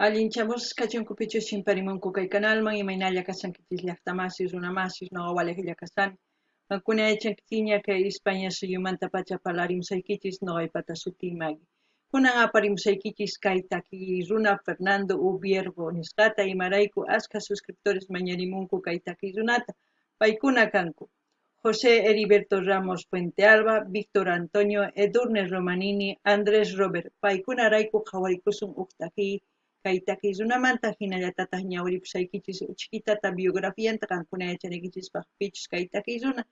Allinchamos kachunkupichus chimparimunku kay canalman imaynalla kasankichis llaqtamasis runamasis noqawalejilla kasani. Qankuna aychankichiña kay España suyumanta pacha parlarimsaykichis noqaypata sutiymagi. Kunan aparimusaykichis kay taki runa Fernando Ubiergo nisqata imarayku askha suscriptores mañarimunku kay taki runata. Paykuna kanku José Heriberto Ramos Puente Alba, Víctor Antonio, Edurne Romanini, Andrés Robert. Paykuna rayku qhawarikusun uqtaki kay taki runamanta hinallatata ñawripusaykichis chiquitata biografianta qankuna yachanikichispaq pichus kay taki runa.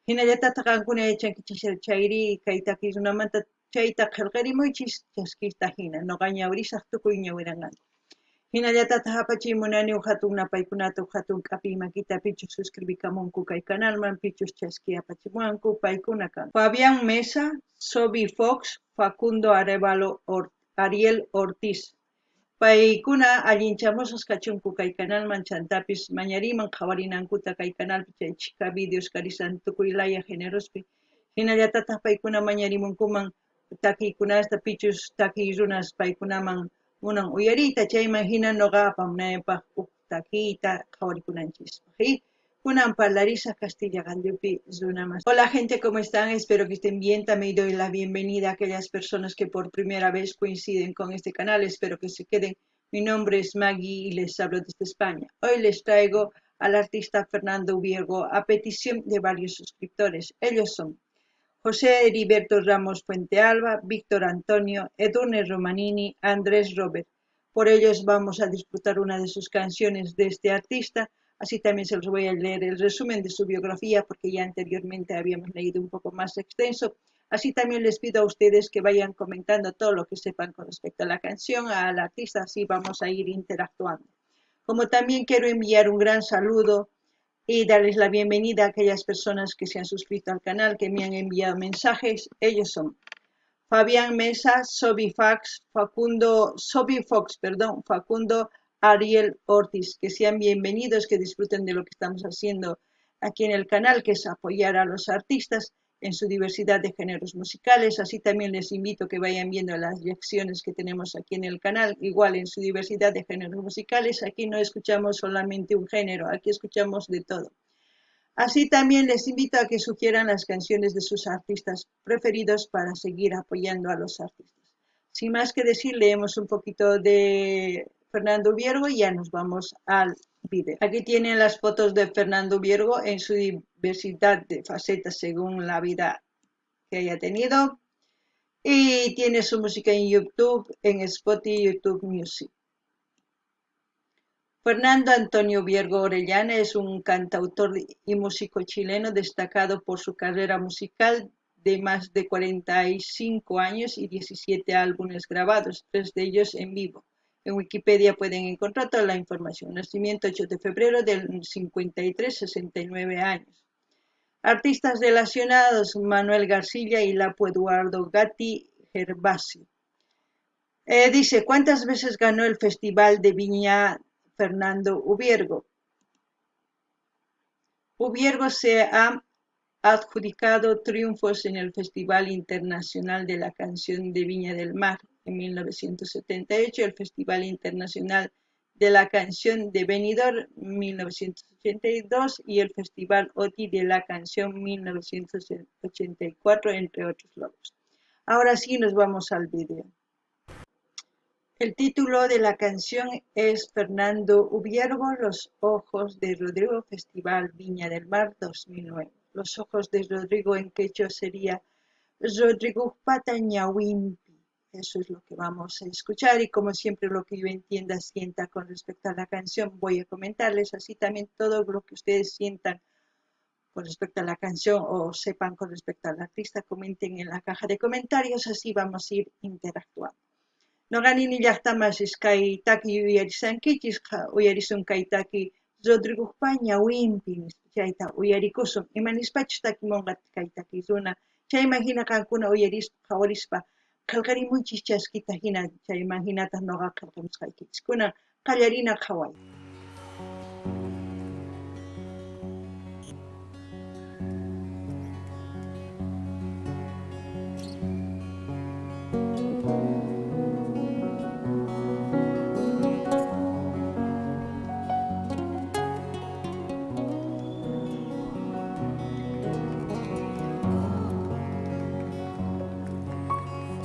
Hinallatata qankuna yachankichis chayri kay taki runamanta chayta qillqarimuychis chaskista hina noqa ñawrisaq tukuy ñawiranqanta. Hinallatata hapachiymunani hatun napaykunata hatun k'api makita pichus suscribikamunku kay canalman pichus chaski apachimuwanku paykuna kan Fabián Mesa, Sobi Fox, Facundo Arevalo Ariel Ortiz. Paykuna allinchamusas kachunku kay canalman chantapis mañariman qhawarinankuta kay canalpi chay chika videos karisan tukuylaya generospi. Hinallatata paykuna mañarimunkuman takiykunasta pichus takiy runas paykunaman munan uyarita chayman hina noqapa munaypaq takiyta qhawarikunanchispaq. Kunan parlarisaq Castilla Gallupi runamas. Hola gente, ¿cómo están? Espero que estén bien. También doy la bienvenida a aquellas personas que por primera vez coinciden con este canal. Espero que se queden. Mi nombre es Maggie y les hablo desde España. Hoy les traigo al artista Fernando Ubiergo a petición de varios suscriptores. Ellos son José Heriberto Ramos Puente Alba, Víctor Antonio, Edurne Romanini, Andrés Robert. Por ellos vamos a disfrutar una de sus canciones de este artista. Así también se los voy a leer el resumen de su biografía porque ya anteriormente habíamos leído un poco más extenso. Así también les pido a ustedes que vayan comentando todo lo que sepan con respecto a la canción, al artista, así vamos a ir interactuando. Como también quiero enviar un gran saludo y darles la bienvenida a aquellas personas que se han suscrito al canal, que me han enviado mensajes. Ellos son Fabián Mesa, Facundo Ariel Ortiz. Que sean bienvenidos, que disfruten de lo que estamos haciendo aquí en el canal, que es apoyar a los artistas en su diversidad de géneros musicales. Así también les invito a que vayan viendo las lecciones que tenemos aquí en el canal, igual en su diversidad de géneros musicales. Aquí no escuchamos solamente un género, aquí escuchamos de todo. Así también les invito a que sugieran las canciones de sus artistas preferidos para seguir apoyando a los artistas. Sin más que decir, leemos un poquito de Fernando Ubiergo y ya nos vamos al vídeo. Aquí tienen las fotos de Fernando Ubiergo en su diversidad de facetas según la vida que haya tenido. Y tiene su música en YouTube, en Spotify, YouTube Music. Fernando Antonio Ubiergo Orellana es un cantautor y músico chileno destacado por su carrera musical de más de 45 años y 17 álbumes grabados, 3 de ellos en vivo. En Wikipedia pueden encontrar toda la información. Nacimiento 8 de febrero del 53, 69 años. Artistas relacionados: Manuel García y Lapo Eduardo Gatti Gervasio. Dice, ¿cuántas veces ganó el Festival de Viña Fernando Ubiergo? Ubiergo se ha adjudicado triunfos en el Festival Internacional de la Canción de Viña del Mar en 1978, el Festival Internacional de la Canción de Benidorm 1982 y el Festival OTI de la Canción 1984, entre otros logros. Ahora sí nos vamos al vídeo. El título de la canción es Fernando Ubiergo, Los Ojos de Rodrigo, Festival Viña del Mar 2009. Los ojos de Rodrigo en quechua sería Rodrigo Patañawimpi. Eso es lo que vamos a escuchar y como siempre lo que yo entienda, sienta con respecto a la canción, voy a comentarles así también todo lo que ustedes sientan con respecto a la canción o sepan con respecto al artista, comenten en la caja de comentarios, así vamos a ir interactuando. Noqanini llaqtamasis kay taki uyarisankichis uyarisun kay taki Rodrigupa ñawinpi chayta uyarikusun imanispachus takimunqa kay taki runa chayman hina qankuna uyarispa qawarispa qillqarimuychis chaskita hina chayman hinata noqa qillqamusqaykichis kunan qallarina qhaway.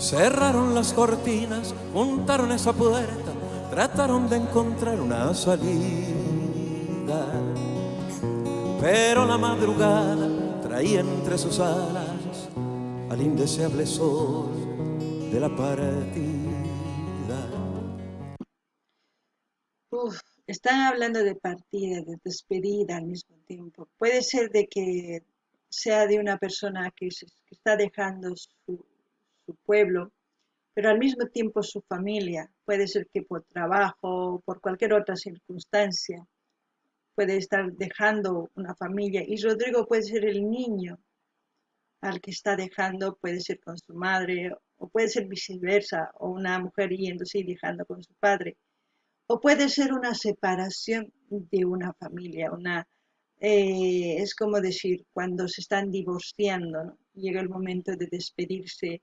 Cerraron las cortinas, juntaron esa puerta, trataron de encontrar una salida, pero la madrugada traía entre sus alas al indeseable sol de la partida. Están hablando de partida, de despedida al mismo tiempo. Puede ser de que sea de una persona que está dejando su pueblo, pero al mismo tiempo su familia. Puede ser que por trabajo o por cualquier otra circunstancia puede estar dejando una familia. Y Rodrigo puede ser el niño al que está dejando, puede ser con su madre, o puede ser viceversa, o una mujer yéndose y dejando con su padre. O puede ser una separación de una familia, es como decir, cuando se están divorciando, ¿no? Llega el momento de despedirse,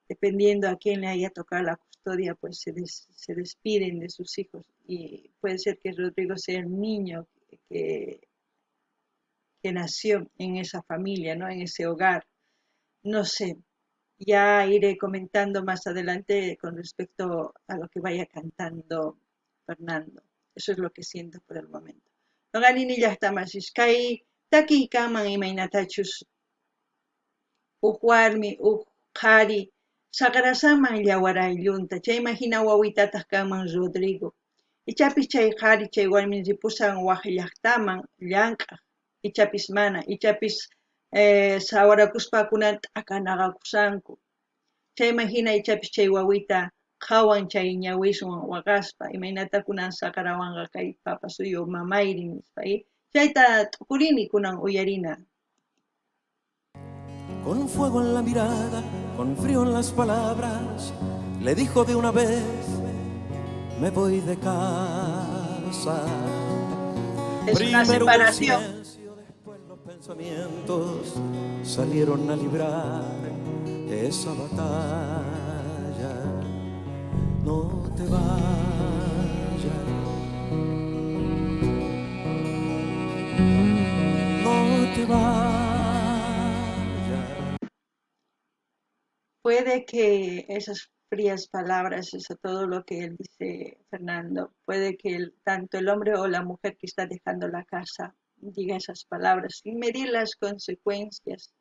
dependiendo a quién le haya tocado la custodia, pues se despiden de sus hijos. Y puede ser que Rodrigo sea el niño que, que nació en esa familia, ¿no? En ese hogar. No sé, ya iré comentando más adelante con respecto a lo que vaya cantando Fernando. Eso es lo que siento por el momento. Noqanini llaqtamashish kay takiykanman imaynatachus huk warmi huk qhari saqrasaman llawarayllunta chayman hina wawitataq kanman Rodrigo. Ichapis chay qhari chay warmi ripusan waq llaqtaman llank'aq, ichapis mana, ichapis sawarakuspakunata t'akanaqakusanku. Chayman hina ichapis chay wawita qhawan chay ñawiswan waqaspa imaynata kunan saqarawanqa kay papa suyuq mamayri nispa chayta t'ukurini kunan uyarina. Con fuego en la mirada, con frío en las palabras, le dijo de una vez, me voy de casa. Es una separación. El silencio, después los pensamientos salieron a librar esa batalla. No te vayas, no te vayas. Puede que esas frías palabras, eso todo lo que él dice, Fernando, puede que tanto el hombre o la mujer que está dejando la casa diga esas palabras sin medir las consecuencias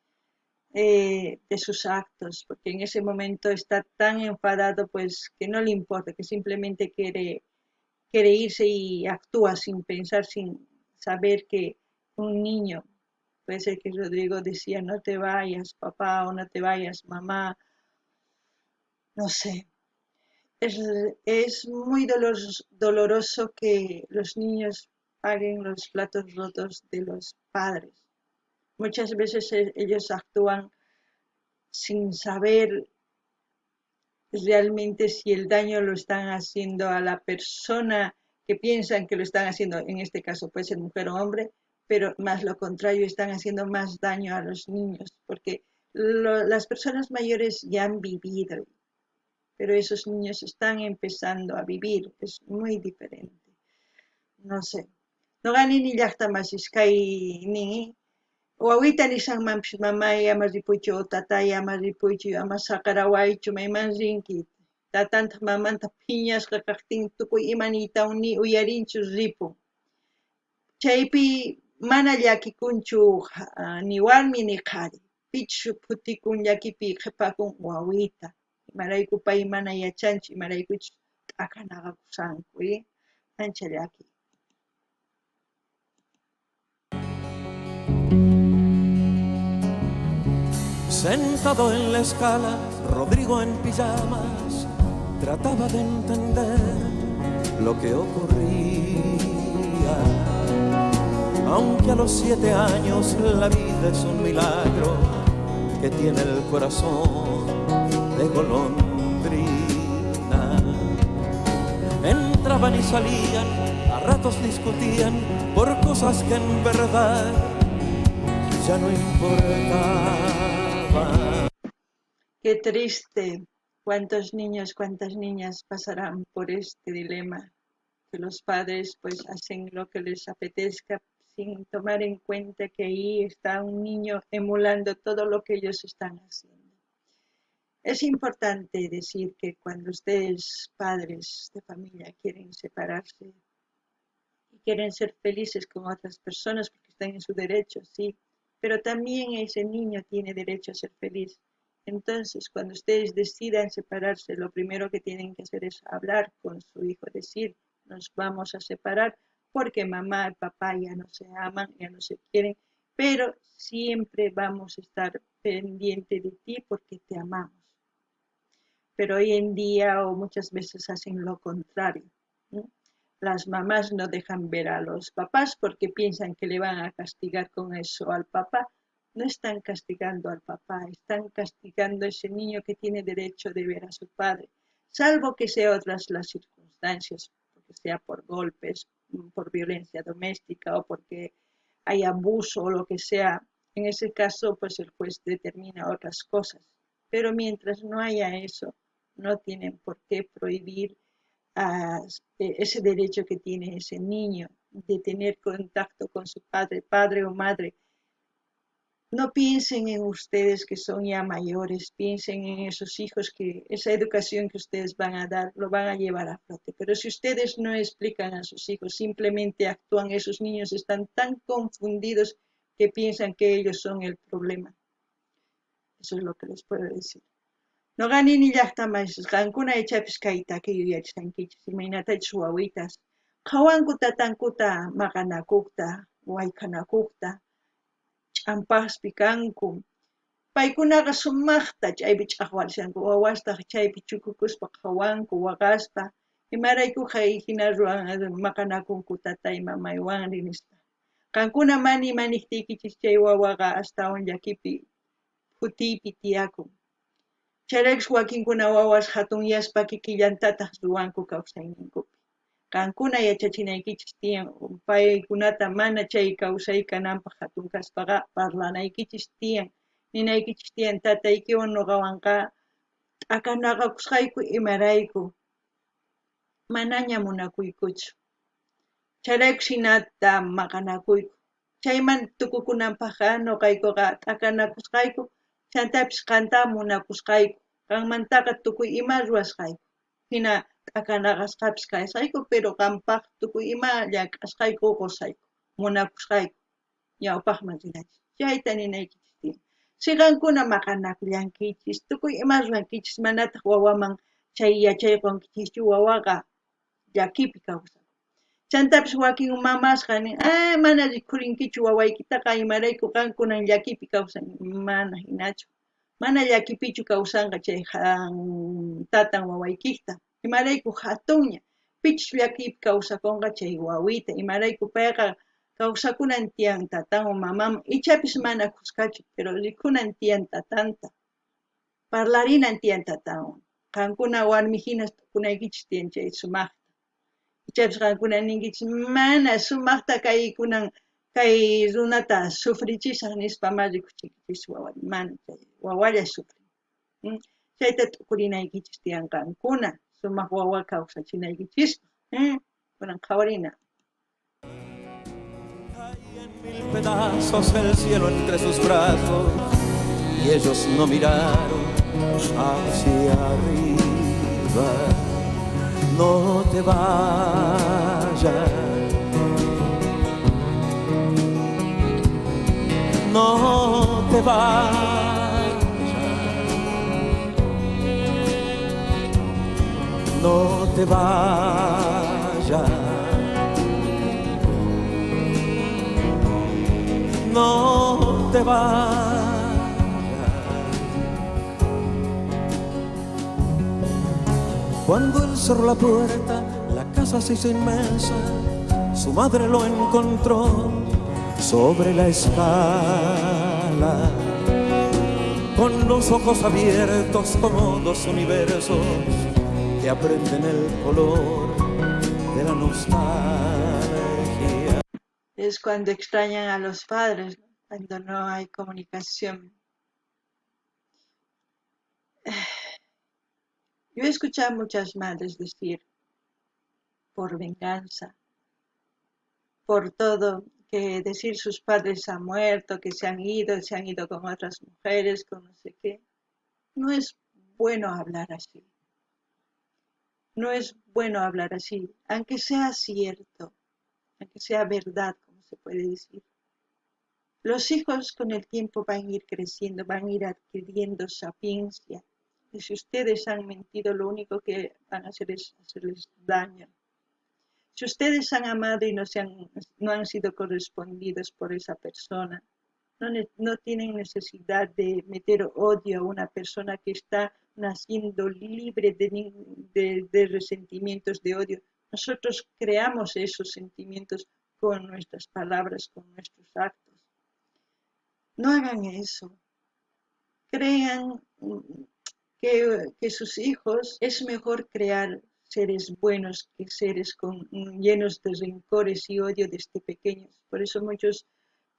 de sus actos, porque en ese momento está tan enfadado pues que no le importa, que simplemente quiere irse y actúa sin pensar, sin saber que un niño, puede ser que Rodrigo decía no te vayas papá o no te vayas mamá, no sé. Es muy doloroso que los niños paguen los platos rotos de los padres. Muchas veces ellos actúan sin saber realmente si el daño lo están haciendo a la persona que piensan que lo están haciendo, en este caso puede ser mujer o hombre, pero más lo contrario, están haciendo más daño a los niños, porque las personas mayores ya han vivido, pero esos niños están empezando a vivir, es muy diferente. No sé. No gani ni llaqtamashish kay nin wawita nishanmanpish mamay ama ripuychu o tatay ama ripuychu ama saqarawaychu mayman rinki tatanta mamanta phiñashqa kaqtin tukuy imaniytawmi uyarinchu ripun chaypi mana llakikunchu ni warmi ni qhari pichu phutikun llakipi qhipakun wawita imarayku pay mana yachanchu imaraykuchus t'akanaqakusanku ancha llaki. Sentado en la escala, Rodrigo en pijamas trataba de entender lo que ocurría. Aunque a los 7 años la vida es un milagro que tiene el corazón de golondrina. Entraban y salían, a ratos discutían por cosas que en verdad ya no importaban. Qué triste. ¿Cuántos niños, cuántas niñas pasarán por este dilema? Que los padres pues hacen lo que les apetezca sin tomar en cuenta que ahí está un niño emulando todo lo que ellos están haciendo. Es importante decir que cuando ustedes, padres de familia, quieren separarse y quieren ser felices con otras personas porque están en su derecho, sí, pero también ese niño tiene derecho a ser feliz. Entonces, cuando ustedes decidan separarse, lo primero que tienen que hacer es hablar con su hijo, decir, nos vamos a separar porque mamá y papá ya no se aman, ya no se quieren, pero siempre vamos a estar pendiente de ti porque te amamos. Pero hoy en día o muchas veces hacen lo contrario, ¿no? Las mamás no dejan ver a los papás porque piensan que le van a castigar con eso al papá. No están castigando al papá, están castigando a ese niño que tiene derecho de ver a su padre, salvo que sea otras las circunstancias, porque sea por golpes, por violencia doméstica o porque hay abuso o lo que sea. En ese caso, pues el juez determina otras cosas. Pero mientras no haya eso, no tienen por qué prohibir a ese derecho que tiene ese niño de tener contacto con su padre, padre o madre. No piensen en ustedes que son ya mayores, piensen en esos hijos que esa educación que ustedes van a dar lo van a llevar a flote. Pero si ustedes no explican a sus hijos, simplemente actúan, esos niños están tan confundidos que piensan que ellos son el problema. Eso es lo que les puedo decir. Noqanini llaqtaman qankuna aychapis kaytaki yuyachishqankichis imaynatachus wawitas qhawanku tatankuta maqanakuqta wayk'anakuqta ch'ampaspi kanku paykunaqa sumaqta chaypi ch'aqwalishanku wawasta chaypi chukukuspa qhawanku waqaspa imaraykuqa hina maqanakunku tatay mamaywanri nispa qankuna mana imaniptiykichis chay wawaqa astawan llakipi futiypi tiyakun. Chayraykus wakinkuna wawas hatunyaspa kikillantataq ruwanku kawsayninkupi. Qankuna yachachinaykichis tiyan paykunata mana chay kawsay kananpaq hatun kaspaqa parlanaykichis tiyan, ninaykichis tiyan tataykiwan nuqawanqa t'akanaqakusqayku imarayku manaña munakuykuchu. Chayraykus hinata maqanakuyku. Chaymanta tukukunanpaqqa nuqaykuqa t'akanakusqayku chantapis qanta munakusqayku. Qanmantaqa tukuy ima ruwasqayku. Hina t'akanaqasqapis kasqayku, pero qanpaq tukuy ima llak'asqayku qusayku, munakusqayku, ñawpaqman rinachis. Chayta ninaykichis tiyan. Siqankuna maqanakullankichis, tukuy ima rurankichis, manataq wawaman chay yachayqankichischu wawaqa llakipi kawsan. Chantapis wakin mamasqa nin, mana rikhurinkichu wawaykitaqa imarayku qankunan llakipi kawsan, mana hinachu. Mana llakipichu kawsanqa chay tatan wawaykita, imarayku hatunña, pichus llakipi kawsakunqa chay wawita, imarayku payqa kawsakunan tiyan tatanwan mamaman, ichapis mana kusqachu, pero rikhunan tiyan tatanta, parlarinan tiyan tatanwan. Qankuna warmi hinas tukunaykichis tiyan chay sumaqta. Ichapis qankuna ninkichis mana sumaqta kaykunan kay runata sufrichisaq nispa ma rikuchinkichis wawata, mana chay wawalla sufrin. Chayta tukurinaykichis tiyan qankuna, sumaq wawa kawsachinaykichis, kunan qhawarina. Mil pedazos el cielo entre sus brazos y ellos no miraron hacia arriba. No te vayas, no te vayas, no te vayas. No te vayas. Cuando él cerró la puerta, la casa se hizo inmensa. Su madre lo encontró sobre la escala, con los ojos abiertos como dos universos que aprenden el color de la nostalgia. Es cuando extrañan a los padres, ¿no? Cuando no hay comunicación. Yo he escuchado a muchas madres decir, por venganza, por todo, que decir sus padres han muerto, que se han ido con otras mujeres, con no sé qué. No es bueno hablar así. No es bueno hablar así, aunque sea cierto, aunque sea verdad, como se puede decir. Los hijos con el tiempo van a ir creciendo, van a ir adquiriendo sapiencia. Y si ustedes han mentido, lo único que van a hacer es hacerles daño. Si ustedes han amado y no han sido correspondidos por esa persona, no tienen necesidad de meter odio a una persona que está naciendo libre de resentimientos, de odio. Nosotros creamos esos sentimientos con nuestras palabras, con nuestros actos. No hagan eso. Crean que sus hijos es mejor crear seres buenos que seres llenos de rencores y odio desde pequeños. Por eso muchos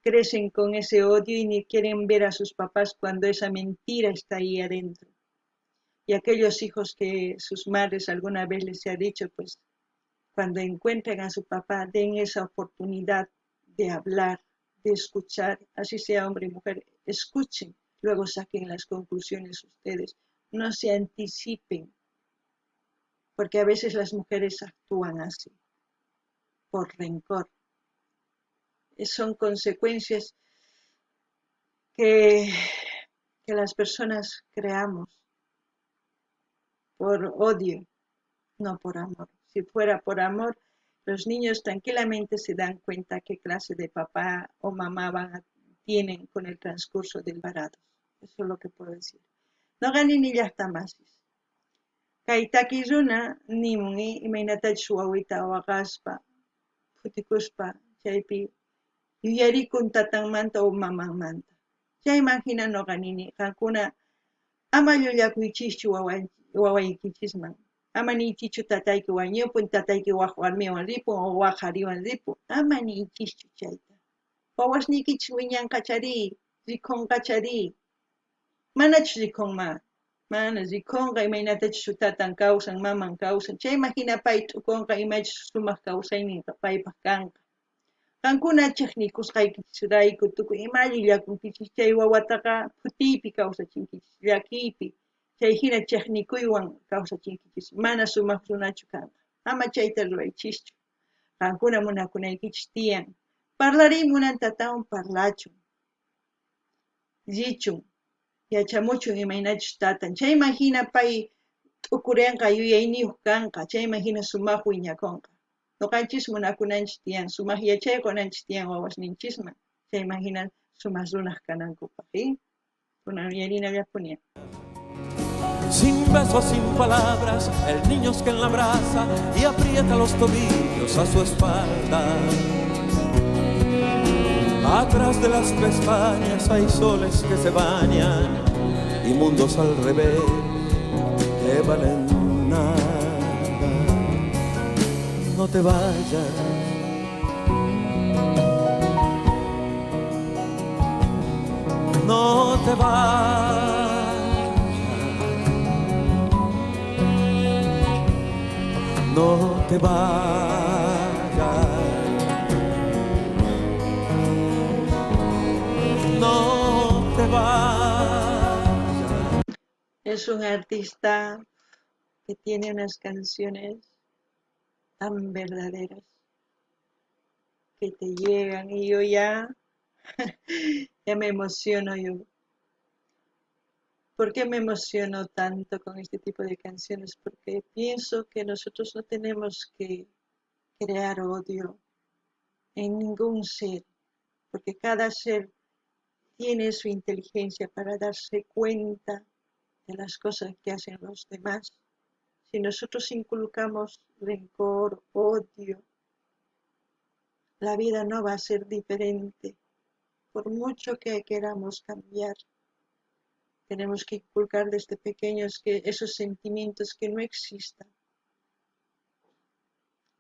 crecen con ese odio y ni quieren ver a sus papás cuando esa mentira está ahí adentro. Y aquellos hijos que sus madres alguna vez les ha dicho, pues cuando encuentren a su papá, den esa oportunidad de hablar, de escuchar, así sea hombre y mujer, escuchen, luego saquen las conclusiones ustedes, no se anticipen, porque a veces las mujeres actúan así, por rencor. Son consecuencias que las personas creamos por odio, no por amor. Si fuera por amor, los niños tranquilamente se dan cuenta qué clase de papá o mamá tienen con el transcurso del embarazo. Eso es lo que puedo decir. No ganin ni llaqtamasis. Kay takiruna nimunmi imaynatachu wawita waqaspa, futikuspa, chaypi yuyarikun tatanmanta o mamanmanta. Chayman hina noqa nini qankuna ama llullakuychischu wawaykichisman. Ama niychichu tatayki wañupun, tatayki waq warmiwan ripun o waq qhariwan ripun. Ama niychischu chayta. Wawasniykichis wiñanqachari, rikhunqachari. Manachu rikhunman. Mana rikhunqa imaynatachus tatan kawsan, maman kawsan. Chayman hina pay t'ukunqa imaychus sumaq kawsaynin paypaq kanqa. Qankuna chiqnikusqaykichis rayku tukuy ima llullakunkichis chay wawataqa futiypi kawsachinkichis, llakiypi. Chay hina chiqnikuywan kawsachinkichis, mana sumaq runachu kanqa. Ama chayta ruraychischu. Qankuna munakunaykichis tiyan. Parlarimunan tatawan parlachun. Llichun. Yachamuchun imaynachus tatan. Chayman hina pay t'ukurinqa yuyayniyuq kanqa. Chayman hina sumaq wiñakunqa. Noqanchis munakunanchis tiyan, sumaq yachaykunanchis tiyan wawasninchisman. Chayman hina sumaq runaq kanankupaq. Kunan yarinallapuni. Sin besos, sin palabras, el niño es quien la abraza y aprieta los tobillos a su espalda. Atrás de las pestañas hay soles que se bañan y mundos al revés que valen nada. No te vayas, no te vayas, no te vayas, no te vayas. Es un artista que tiene unas canciones tan verdaderas que te llegan y yo ya me emociono yo. ¿Por qué me emociono tanto con este tipo de canciones? Porque pienso que nosotros no tenemos que crear odio en ningún ser, porque cada ser tiene su inteligencia para darse cuenta de las cosas que hacen los demás. Si nosotros inculcamos rencor, odio, la vida no va a ser diferente, por mucho que queramos cambiar. Tenemos que inculcar desde pequeños que esos sentimientos que no existan.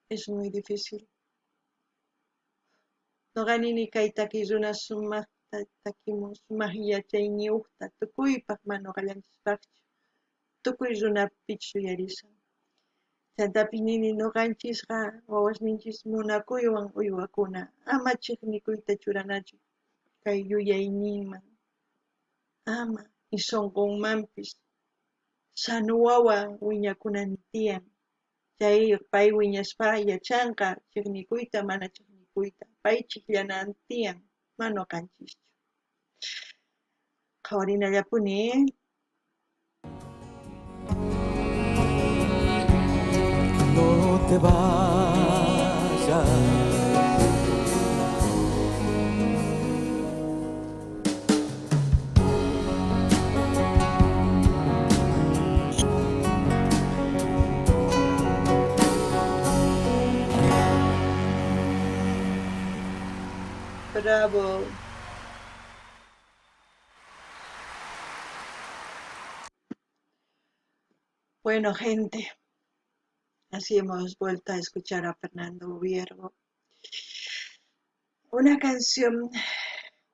Es muy difícil. No ganini kay takiruna takimun sumaq yachayniyuqta tukuypaq mana qallanchispaqchu. Tukuy runapichu yarisan. Chaytapi nini noqanchisqa wawasninchis munakuywan uywakuna ama chiqnikuyta churanachu kay yuyayninman. Ama. Y sonqonmanpis sanuwawa wiñakunantiyan. Chay pay wiñaspa yachanqa chiqnikuyta mana chiqnikuyta pay chiqllanantiyan mana qanchishchu. Qhawarinallapuni. No te vayas. Bravo. Bueno, gente, así hemos vuelto a escuchar a Fernando Viergo. Una canción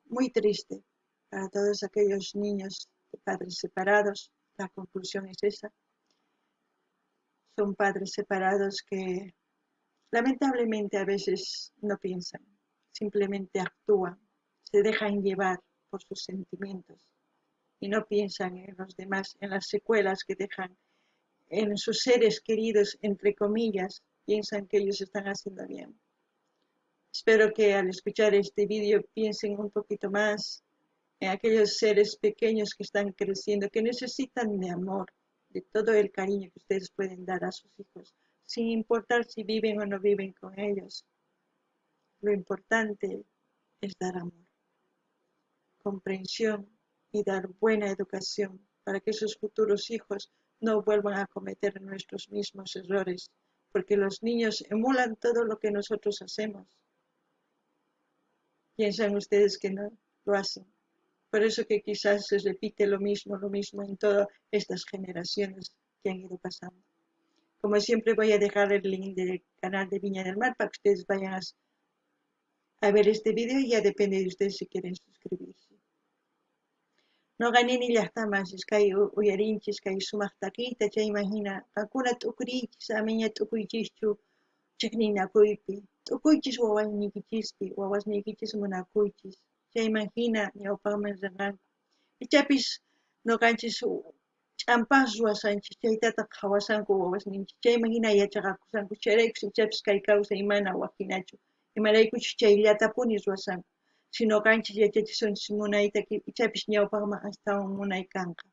muy triste para todos aquellos niños de padres separados. La conclusión es esa. Son padres separados que lamentablemente a veces no piensan, simplemente actúan, se dejan llevar por sus sentimientos y no piensan en los demás, en las secuelas que dejan en sus seres queridos, entre comillas, piensan que ellos están haciendo bien. Espero que al escuchar este vídeo piensen un poquito más en aquellos seres pequeños que están creciendo, que necesitan de amor, de todo el cariño que ustedes pueden dar a sus hijos, sin importar si viven o no viven con ellos. Lo importante es dar amor, comprensión y dar buena educación para que sus futuros hijos no vuelvan a cometer nuestros mismos errores, porque los niños emulan todo lo que nosotros hacemos. Piensan ustedes que no lo hacen. Por eso que quizás se repite lo mismo en todas estas generaciones que han ido pasando. Como siempre voy a dejar el link del canal de Viña del Mar para que ustedes vayan a ver este vídeo y ya depende de ustedes si quieren suscribirse. No ganini llaqtamanchis kay uyarinchis kay sumaq taquita chay imagina qakuna t'ukriychis amaña t'ukuykichischu chiqninakuypi t'ukuychis wawasnikichis munakuychis chay imagina ñawpaqman rinqanku ichapis nuqanchis ch'ampaq ruwasanchis chaytataq hawasanku wawasninchis chay imagina yachaqakusanku chayraykus ichapis kay kawsay imana waqtinachu imaraykuchus chayllatapunis ruwasanku si nuqanchis yachachiswanchis munayta ichapis ñawpaqman astawan munay kanqa.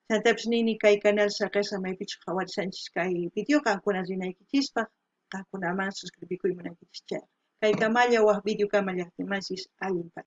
Chantapis nini kay canal saqesa maypichus qhawarishanchis kay video qankuna rinaykichispa qankunaman suscribikuymunaykichis chay kay kamalla waq video kama llaqtimanchis allinpay.